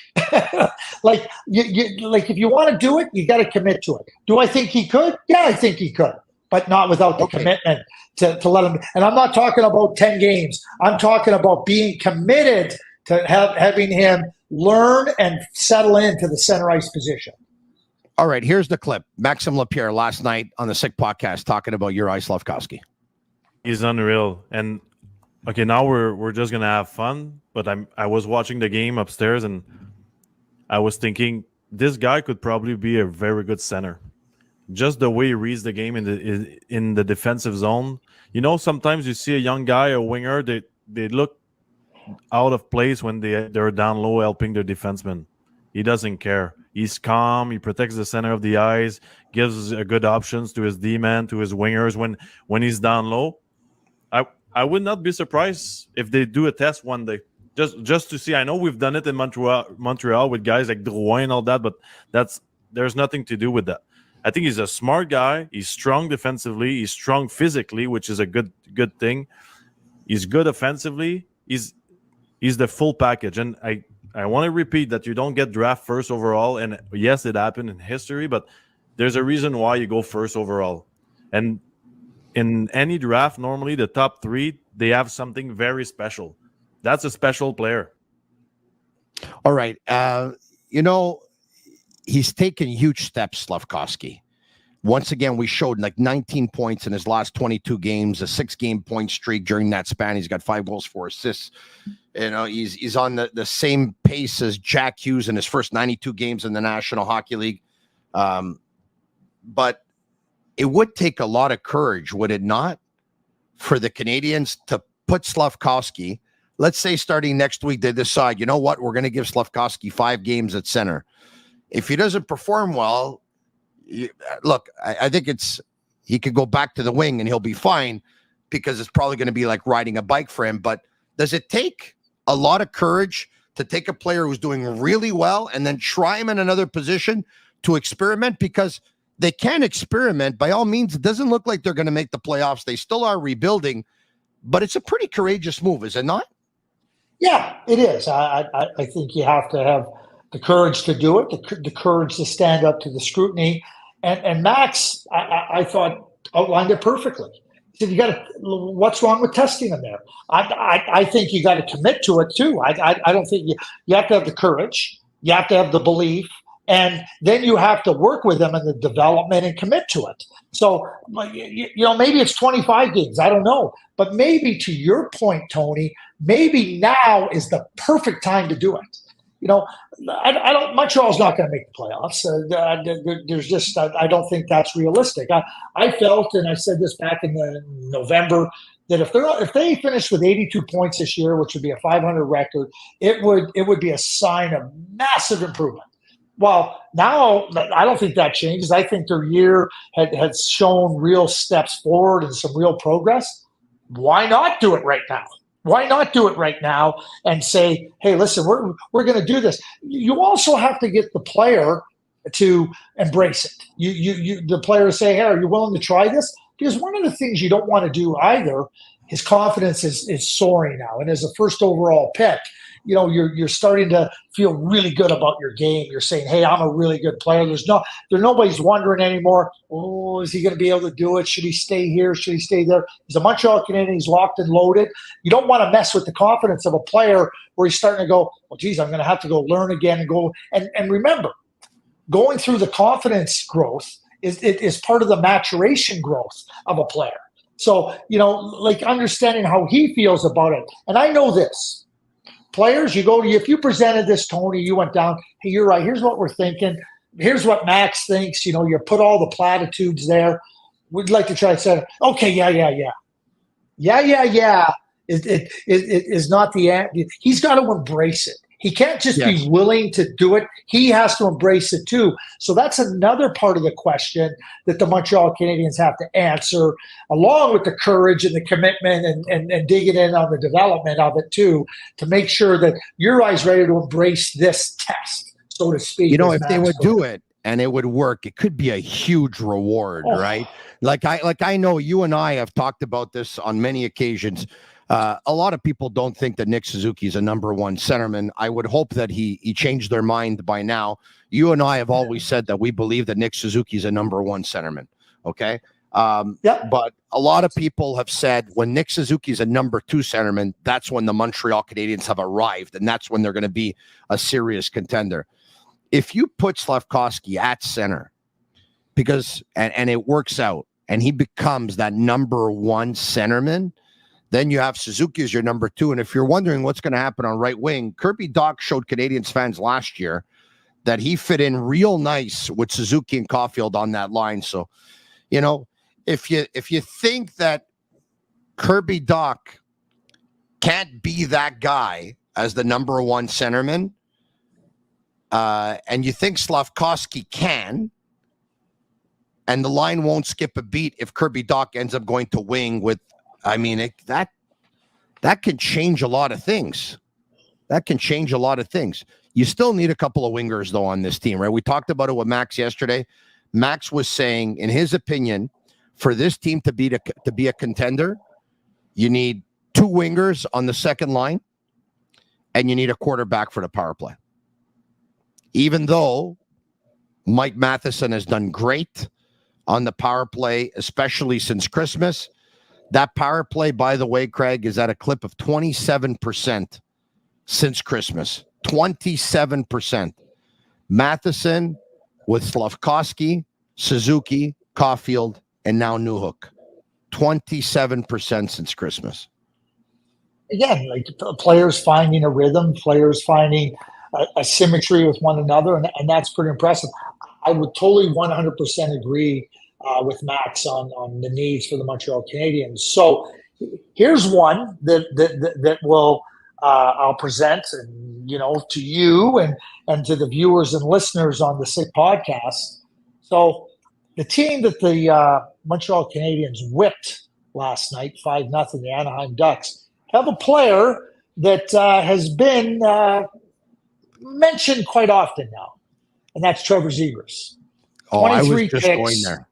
Like if you want to do it, you got to commit to it. Do I think he could? Yeah, I think he could, but not without the commitment to let him. And I'm not talking about 10 games. I'm talking about being committed to having him learn and settle into the center ice position. All right, here's the clip. Maxime Lapierre last night on the Sick Podcast talking about Juraj Slafkovsky. He's unreal. And okay, now we're just gonna have fun. But I was watching the game upstairs and I was thinking this guy could probably be a very good center. Just the way he reads the game in the defensive zone. Sometimes you see a young guy, a winger, they look out of place when they're down low helping their defenseman. He doesn't care. He's calm. He protects the center of the ice, gives good options to his D-man, to his wingers when he's down low. I would not be surprised if they do a test one day, just to see. I know we've done it in Montreal with guys like Drouin and all that, but there's nothing to do with that. I think he's a smart guy. He's strong defensively. He's strong physically, which is a good thing. He's good offensively. He's the full package. And I want to repeat that you don't get draft first overall. And yes, it happened in history, but there's a reason why you go first overall. And in any draft, normally the top 3, they have something very special. That's a special player. All right. He's taken huge steps, Slafkovsky. Once again, we showed 19 points in his last 22 games, a 6-game point streak during that span. He's got 5 goals, 4 assists. He's on the same pace as Jack Hughes in his first 92 games in the National Hockey League. But it would take a lot of courage, would it not, for the Canadiens to put Slafkovsky, let's say starting next week, they decide, you know what, we're going to give Slafkovsky 5 games at center. If he doesn't perform well, I think he could go back to the wing and he'll be fine because it's probably going to be like riding a bike for him. But does it take a lot of courage to take a player who's doing really well and then try him in another position to experiment? Because they can experiment. By all means, it doesn't look like they're going to make the playoffs. They still are rebuilding, but it's a pretty courageous move, is it not? Yeah, it is. I think you have to have the courage to do it, the courage to stand up to the scrutiny. And Max, I thought, outlined it perfectly. He said, what's wrong with testing him there? I think you got to commit to it too. I don't think you have to have the courage. You have to have the belief. And then you have to work with them in the development and commit to it. So, maybe it's 25 games. I don't know. But maybe to your point, Tony, maybe now is the perfect time to do it. Montreal's not going to make the playoffs. There's just, I don't think that's realistic. I felt, and I said this back in November, that if they finished with 82 points this year, which would be a 500 record, it would be a sign of massive improvement. Well, now I don't think that changes. I think their year has shown real steps forward and some real progress. Why not do it right now? Why not do it right now and say, hey, listen, we're going to do this. You also have to get the player to embrace it. The player say, hey, are you willing to try this? Because one of the things you don't want to do either, his confidence is soaring now. And as a first overall pick, you're starting to feel really good about your game. You're saying, hey, I'm a really good player. There's nobody's wondering anymore, oh, is he going to be able to do it? Should he stay here? Should he stay there? He's a Montreal Canadian. He's locked and loaded. You don't want to mess with the confidence of a player where he's starting to go, well, geez, I'm going to have to go learn again and go. And remember, going through the confidence growth is part of the maturation growth of a player. So, understanding how he feels about it. And I know this. Players, if you presented this, Tony, you went down, hey, you're right, here's what we're thinking. Here's what Max thinks. You put all the platitudes there. We'd like to try to say, okay, yeah. It is not the end. He's got to embrace it. He can't just be willing to do it. He has to embrace it too. So that's another part of the question that the Montreal Canadiens have to answer, along with the courage and the commitment and digging in on the development of it too, to make sure that Juraj's ready to embrace this test, so to speak. If they would do it and it would work, it could be a huge reward, right? Like I know you and I have talked about this on many occasions. A lot of people don't think that Nick Suzuki is a number one centerman. I would hope that he changed their mind by now. You and I have always said that we believe that Nick Suzuki is a number one centerman. Okay. But a lot of people have said when Nick Suzuki is a number two centerman, that's when the Montreal Canadiens have arrived, and that's when they're going to be a serious contender. If you put Slafkovsky at center, because and it works out, and he becomes that number one centerman, then you have Suzuki as your number two. And if you're wondering what's going to happen on right wing, Kirby Dach showed Canadiens fans last year that he fit in real nice with Suzuki and Caulfield on that line. So, if you think that Kirby Dach can't be that guy as the number one centerman, and you think Slafkovsky can, and the line won't skip a beat if Kirby Dach ends up going to wing with, that can change a lot of things. You still need a couple of wingers, though, on this team, right? We talked about it with Max yesterday. Max was saying, in his opinion, for this team to be a contender, you need two wingers on the second line, and you need a quarterback for the power play. Even though Mike Matheson has done great on the power play, especially since Christmas. That power play, by the way, Craig, is at a clip of 27% since Christmas. 27%. Matheson with Slafkovsky, Suzuki, Caulfield, and now Newhook. 27% since Christmas. Again, like players finding a rhythm, players finding a symmetry with one another, and that's pretty impressive. I would totally 100% agree with Max on the needs for the Montreal Canadiens. So here's one that will I'll present, and to you and to the viewers and listeners on the Sick Podcast. So the team that the Montreal Canadiens whipped last night, 5-0, the Anaheim Ducks, have a player that has been mentioned quite often now, and that's Trevor Zegras. Oh, I was just going there.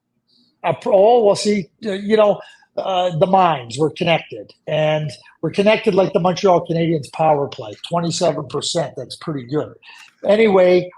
The minds were connected, and we're connected like the Montreal Canadiens power play, 27%. That's pretty good. Anyway,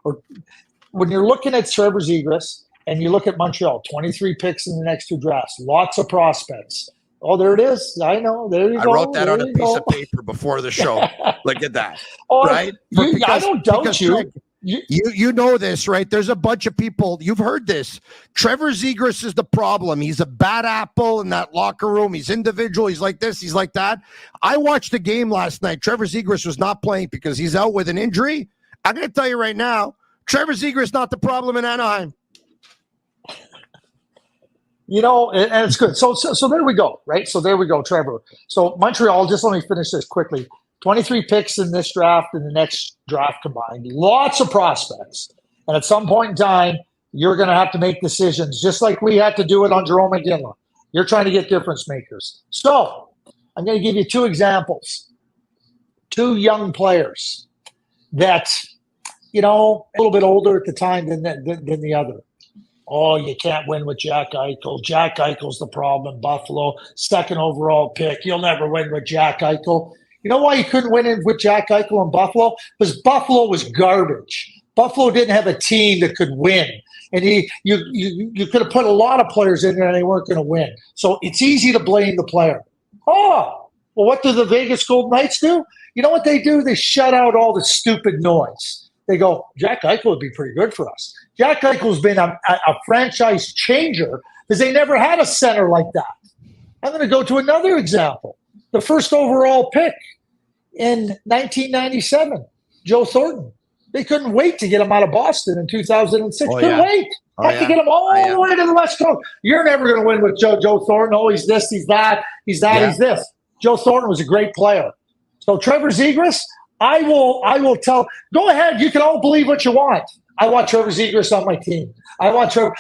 when you're looking at Trevor Zegras and you look at Montreal, 23 picks in the next two drafts, lots of prospects. Oh, there it is. I know. There you go. I wrote that on a piece of paper before the show. Look at that. Right? I don't doubt you. Craig, you know this, right? There's a bunch of people. You've heard this. Trevor Zegras is the problem. He's a bad apple in that locker room. He's individual. He's like this. He's like that. I watched the game last night. Trevor Zegras was not playing because he's out with an injury. I'm going to tell you right now, Trevor Zegras not the problem in Anaheim. and it's good. So there we go, right? So there we go, Trevor. So Montreal, just let me finish this quickly. 23 picks in this draft and the next draft combined. Lots of prospects. And at some point in time, you're going to have to make decisions, just like we had to do it on Jerome McGinley. You're trying to get difference makers. So I'm going to give you 2 examples. 2 young players that, a little bit older at the time than the other. Oh, you can't win with Jack Eichel. Jack Eichel's the problem in Buffalo. 2nd overall pick. You'll never win with Jack Eichel. You know why you couldn't win with Jack Eichel in Buffalo? Because Buffalo was garbage. Buffalo didn't have a team that could win. And you could have put a lot of players in there and they weren't going to win. So it's easy to blame the player. Oh, well, what do the Vegas Golden Knights do? You know what they do? They shut out all the stupid noise. They go, Jack Eichel would be pretty good for us. Jack Eichel's been a franchise changer because they never had a center like that. I'm going to go to another example. The 1st overall pick in 1997, Joe Thornton. They couldn't wait to get him out of Boston in 2006. Couldn't wait. Had to get him all the way to the West Coast. You're never going to win with Joe Thornton. Oh, he's this, he's that, he's this. Joe Thornton was a great player. So Trevor Zegras, I will tell. Go ahead. You can all believe what you want. I want Trevor Zegras on my team. I want Trevor.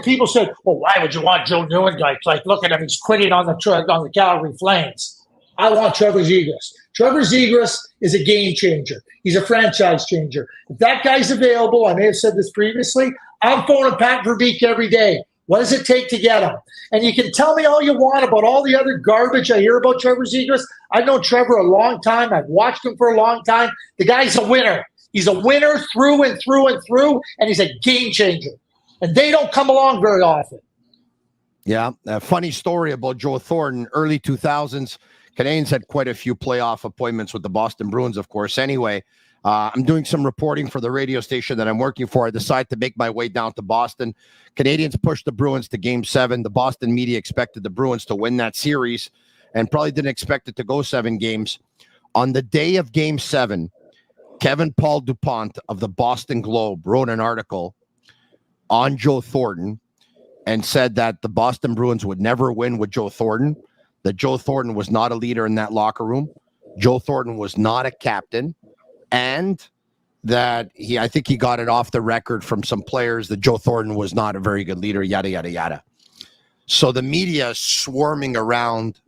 People said, well, why would you want Joe Nieuwendyk? Like, look at him. He's quitting on the Calgary Flames. I want Trevor Zegras. Trevor Zegras is a game changer. He's a franchise changer. If that guy's available, I may have said this previously, I'm phoning Pat Verbeek every day. What does it take to get him? And you can tell me all you want about all the other garbage I hear about Trevor Zegras. I've known Trevor a long time. I've watched him for a long time. The guy's a winner. He's a winner through and through and through, and he's a game changer. And they don't come along very often. Yeah, a funny story about Joe Thornton. Early 2000s, Canadiens had quite a few playoff appointments with the Boston Bruins, of course. Anyway, I'm doing some reporting for the radio station that I'm working for. I decided to make my way down to Boston. Canadiens pushed the Bruins to Game 7. The Boston media expected the Bruins to win that series and probably didn't expect it to go 7 games. On the day of Game 7, Kevin Paul DuPont of the Boston Globe wrote an article on Joe Thornton and said that the Boston Bruins would never win with Joe Thornton, that Joe Thornton was not a leader in that locker room. Joe Thornton was not a captain, and that I think he got it off the record from some players that Joe Thornton was not a very good leader, yada, yada, yada. So the media is swarming around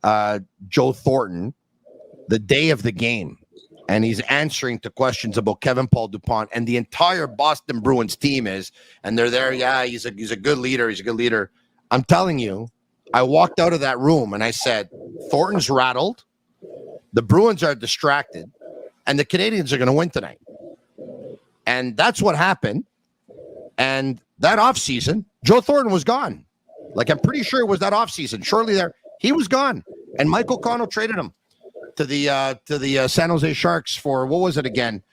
Joe Thornton the day of the game, and he's answering to questions about Kevin Paul DuPont, and the entire Boston Bruins team is, and they're there, yeah, he's a good leader, he's a good leader. I'm telling you, I walked out of that room and I said, Thornton's rattled, the Bruins are distracted, and the Canadiens are going to win tonight. And that's what happened. And that offseason, Joe Thornton was gone. Like, I'm pretty sure it was that offseason. Shortly there, he was gone. And Michael Connell traded him to the San Jose Sharks for, what was it again?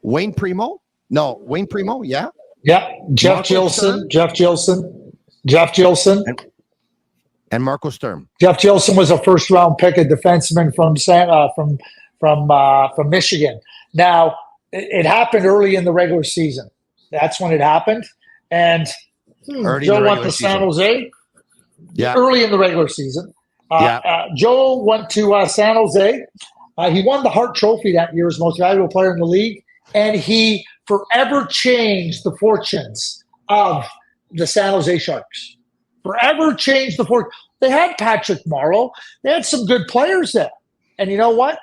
Wayne Primo? No, Wayne Primo, yeah? Yeah, Jeff Gilson. And Marco Sturm. Jeff Gilson was a first-round pick, a defenseman from Michigan. Now, it happened early in the regular season. That's when it happened. And Joe went to San Jose. Yeah. Early in the regular season. Joe went to San Jose. He won the Hart Trophy that year as most valuable player in the league. And he forever changed the fortunes of the San Jose Sharks. Forever changed the fortune. They had Patrick Morrow. They had some good players there. And you know what?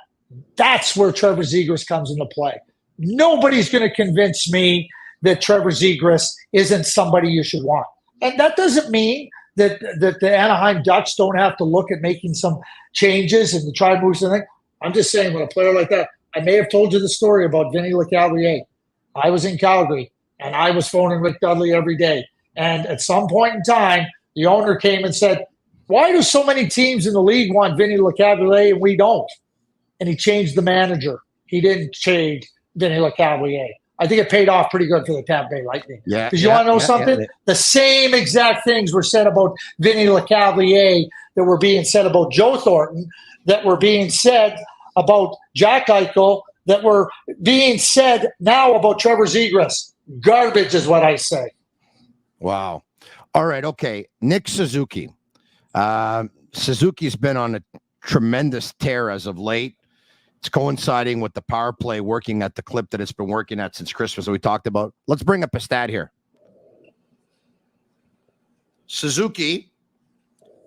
That's where Trevor Zegras comes into play. Nobody's going to convince me that Trevor Zegras isn't somebody you should want. And that doesn't mean that the Anaheim Ducks don't have to look at making some changes and to try to move something. I'm just saying, when a player like that, I may have told you the story about Vinny LeCavalier. I was in Calgary, and I was phoning Rick Dudley every day. And at some point in time, the owner came and said, why do so many teams in the league want Vinny LeCavalier and we don't? And he changed the manager. He didn't change Vinny LeCavalier. I think it paid off pretty good for the Tampa Bay Lightning. Yeah. Because you want to know something? The same exact things were said about Vinny LeCavalier that were being said about Joe Thornton, that were being said about Jack Eichel, that were being said now about Trevor Zegras. Garbage is what I say. Wow. All right, okay. Nick Suzuki. Suzuki's been on a tremendous tear as of late. It's coinciding with the power play working at the clip that it's been working at since Christmas that we talked about. Let's bring up a stat here. Suzuki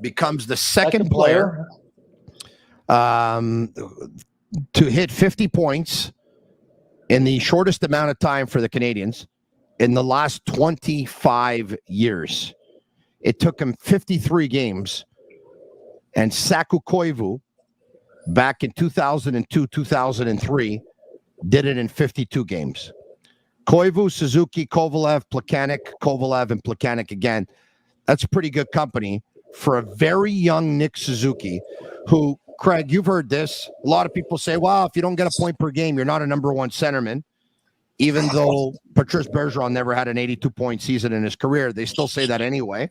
becomes the second player to hit 50 points in the shortest amount of time for the Canadiens in the last 25 years. It took him 53 games, and Saku Koivu back in 2002, 2003 did it in 52 games. Koivu, Suzuki, Kovalev, Kovalev, and Plekanec again. That's pretty good company for a very young Nick Suzuki who, Craig, you've heard this. A lot of people say, well, if you don't get a point per game, you're not a number one centerman. Even though Patrice Bergeron never had an 82-point season in his career, they still say that anyway.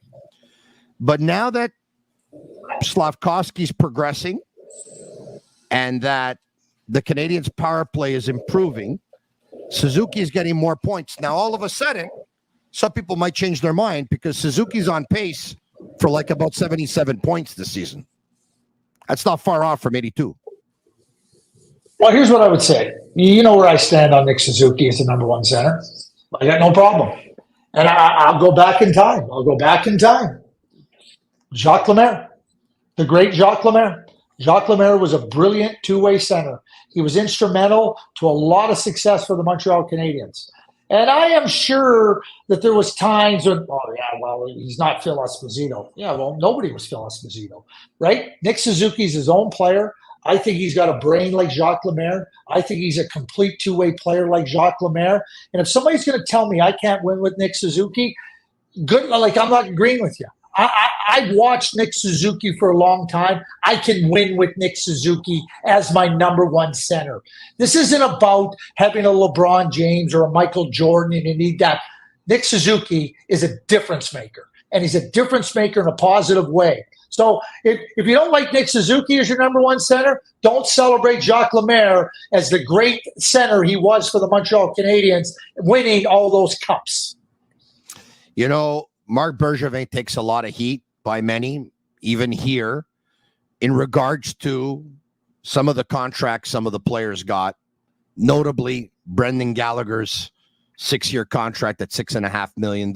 But now that Slafkovsky's progressing and that the Canadiens' power play is improving, Suzuki is getting more points. Now, all of a sudden, some people might change their mind because Suzuki's on pace for like about 77 points this season. That's not far off from 82. Well, here's what I would say. You know where I stand on Nick Suzuki as the number one center. I got no problem. And I'll go back in time. Jacques Lemaire, the great Jacques Lemaire. Jacques Lemaire was a brilliant two-way center. He was instrumental to a lot of success for the Montreal Canadiens. And I am sure that there was times when, he's not Phil Esposito. Yeah, well, nobody was Phil Esposito, right? Nick Suzuki's his own player. I think he's got a brain like Jacques Lemaire. I think he's a complete two-way player like Jacques Lemaire. And if somebody's going to tell me I can't win with Nick Suzuki, good. Like, I'm not agreeing with you. I've watched Nick Suzuki for a long time. I can win with Nick Suzuki as my number one center. This isn't about having a LeBron James or a Michael Jordan and you need that. Nick Suzuki is a difference maker, and he's a difference maker in a positive way. So if you don't like Nick Suzuki as your number one center, don't celebrate Jacques Lemaire as the great center he was for the Montreal Canadiens, winning all those cups. You know, Marc Bergevin takes a lot of heat by many, even here, in regards to some of the contracts some of the players got, notably Brendan Gallagher's 6-year contract at $6.5 million.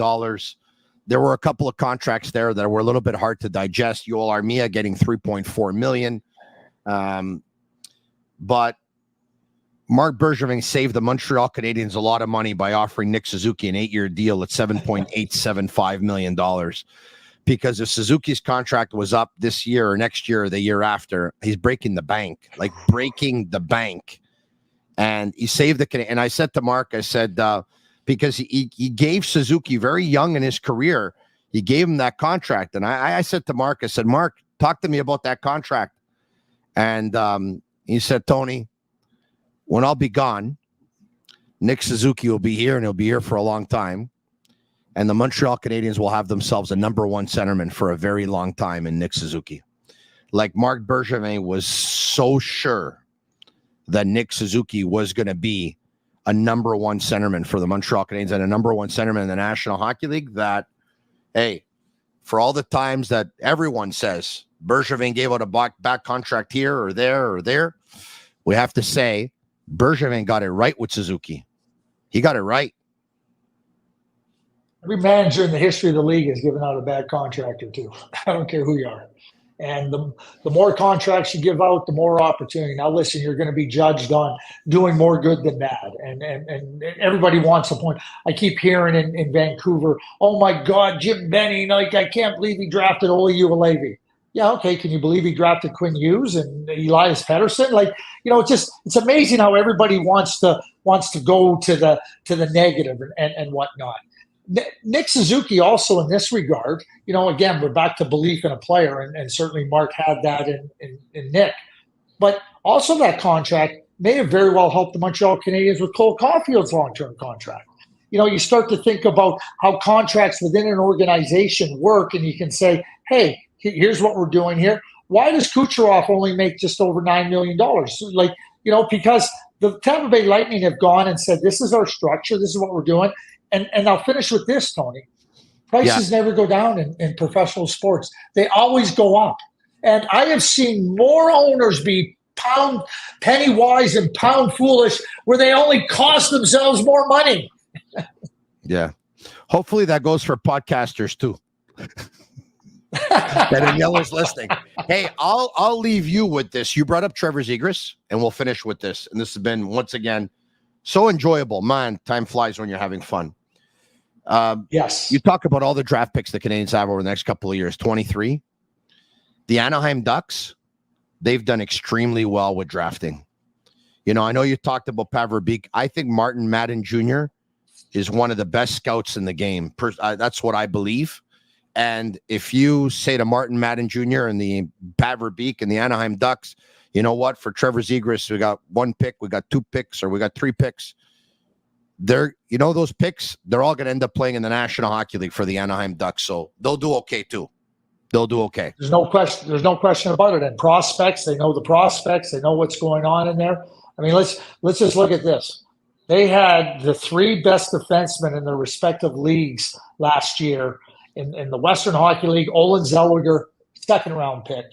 There were a couple of contracts there that were a little bit hard to digest. Yoel Armia getting $3.4 million. But Marc Bergevin saved the Montreal Canadiens a lot of money by offering Nick Suzuki an 8-year deal at $7.875 million. Because if Suzuki's contract was up this year or next year or the year after, he's breaking the bank. And he saved the Canadiens. And I said to Mark, I said, because he gave Suzuki very young in his career, he gave him that contract. And I said to Mark, I said, Mark, talk to me about that contract. And he said, Tony, when I'll be gone, Nick Suzuki will be here, and he'll be here for a long time. And the Montreal Canadiens will have themselves a number one centerman for a very long time in Nick Suzuki. Like Marc Bergevin was so sure that Nick Suzuki was going to be a number one centerman for the Montreal Canadiens and a number one centerman in the National Hockey League that, hey, for all the times that everyone says Bergevin gave out a back contract here or there, we have to say Bergevin got it right with Suzuki. He got it right. Every manager in the history of the league has given out a bad contract or two. I don't care who you are. And the more contracts you give out, the more opportunity. Now, listen, you're going to be judged on doing more good than bad. And everybody wants a point. I keep hearing in Vancouver, oh, my God, Jim Benning, like, I can't believe he drafted Olli Juolevi. Yeah, okay. Can you believe he drafted Quinn Hughes and Elias Pettersson? Like, you know, it's amazing how everybody wants to go to the negative and whatnot. Nick Suzuki also in this regard, you know, again, we're back to belief in a player, and certainly Mark had that in Nick. But also that contract may have very well helped the Montreal Canadiens with Cole Caulfield's long-term contract. You know, you start to think about how contracts within an organization work, and you can say, hey, here's what we're doing here. Why does Kucherov only make just over $9 million? Like, you know, because the Tampa Bay Lightning have gone and said, this is our structure, this is what we're doing. And I'll finish with this, Tony. Prices never go down in professional sports. They always go up. And I have seen more owners be penny wise and pound foolish where they only cost themselves more money. Yeah. Hopefully that goes for podcasters too. That Daniela's listening. Hey, I'll leave you with this. You brought up Trevor Zegras, and we'll finish with this. And this has been, once again, so enjoyable. Man, time flies when you're having fun. Yes. You talk about all the draft picks the Canadiens have over the next couple of years, 23. The Anaheim Ducks, they've done extremely well with drafting. You know, I know you talked about Pavel Bure. I think Martin Madden Jr. is one of the best scouts in the game. That's what I believe. And if you say to Martin Madden Jr. and the Pavel Bure and the Anaheim Ducks, you know what, for Trevor Zegras, we got 1 pick, we got 2 picks, or we got 3 picks. Those picks, they're all going to end up playing in the National Hockey League for the Anaheim Ducks. So they'll do okay too. They'll do okay. There's no question about it. And prospects, they know the prospects, they know what's going on in there. I mean, let's just look at this. They had the 3 best defensemen in their respective leagues last year. In the Western Hockey League, Olin Zellweger, 2nd-round pick.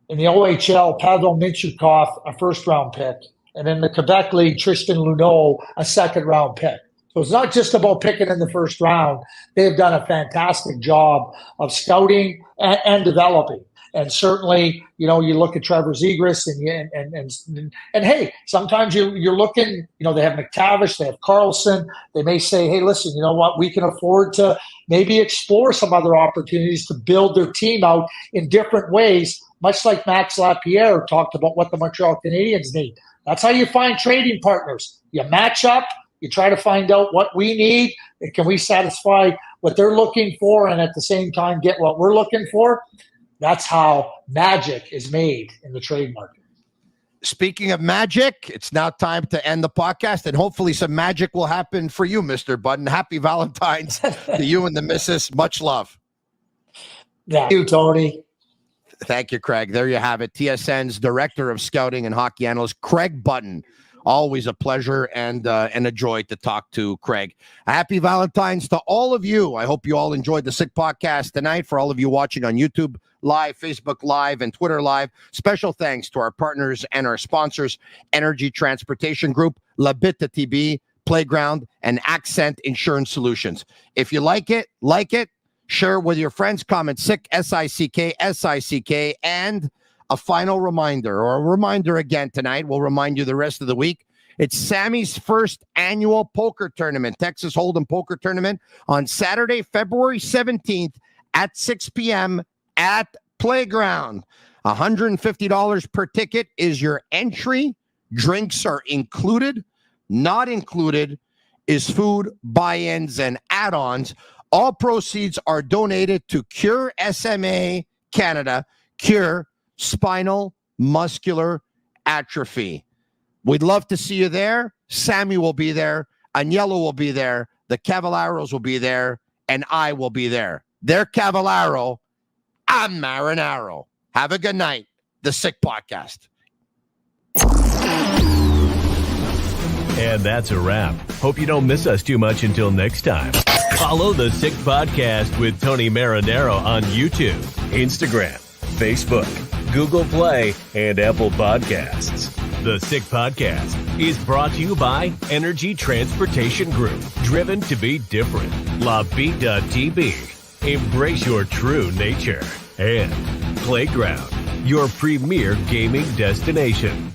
In the OHL, Pavel Mintyukov, a 1st-round pick. And in the Quebec League, Tristan Luneau, a 2nd-round pick. So it's not just about picking in the 1st round. They've done a fantastic job of scouting and developing. And certainly, you look at Trevor Zegras and hey, sometimes you're looking, they have McTavish, they have Carlson. They may say, hey, listen, you know what? We can afford to maybe explore some other opportunities to build their team out in different ways, much like Max Lapierre talked about what the Montreal Canadiens need. That's how you find trading partners. You match up, you try to find out what we need, and can we satisfy what they're looking for and at the same time get what we're looking for. That's how magic is made in the trade market. Speaking of magic, it's now time to end the podcast, and hopefully some magic will happen for you, Mr. Button. Happy Valentine's to you and the missus. Much love. Thank you, Tony. Thank you, Craig. There you have it. TSN's Director of Scouting and Hockey Analyst, Craig Button. Always a pleasure and a joy to talk to Craig. Happy Valentine's to all of you. I hope you all enjoyed the Sick Podcast tonight. For all of you watching on YouTube Live, Facebook Live, and Twitter Live, special thanks to our partners and our sponsors, Energy Transportation Group, La Bitta TB, Playground, and Accent Insurance Solutions. If you like it, share with your friends, comment Sick, SICK, and a final reminder, or a reminder again tonight. We'll remind you the rest of the week. It's Sammy's first annual poker tournament, Texas Hold'em Poker Tournament, on Saturday, February 17th at 6 p.m. at Playground. $150 per ticket is your entry. Drinks are included. Not included is food, buy-ins, and add-ons. All proceeds are donated to Cure SMA Canada, Cure Spinal Muscular Atrophy. We'd love to see you there. Sammy will be there. Agnello will be there. The Cavaleros will be there. And I will be there. They're Cavallaro. I'm Marinaro. Have a good night. The Sick Podcast. And that's a wrap. Hope you don't miss us too much until next time. Follow the Sick Podcast with Tony Marinaro on YouTube, Instagram, Facebook, Google Play, and Apple Podcasts. The Sick Podcast is brought to you by Energy Transportation Group, driven to be different. La Vida TB, embrace your true nature. And Playground, your premier gaming destination.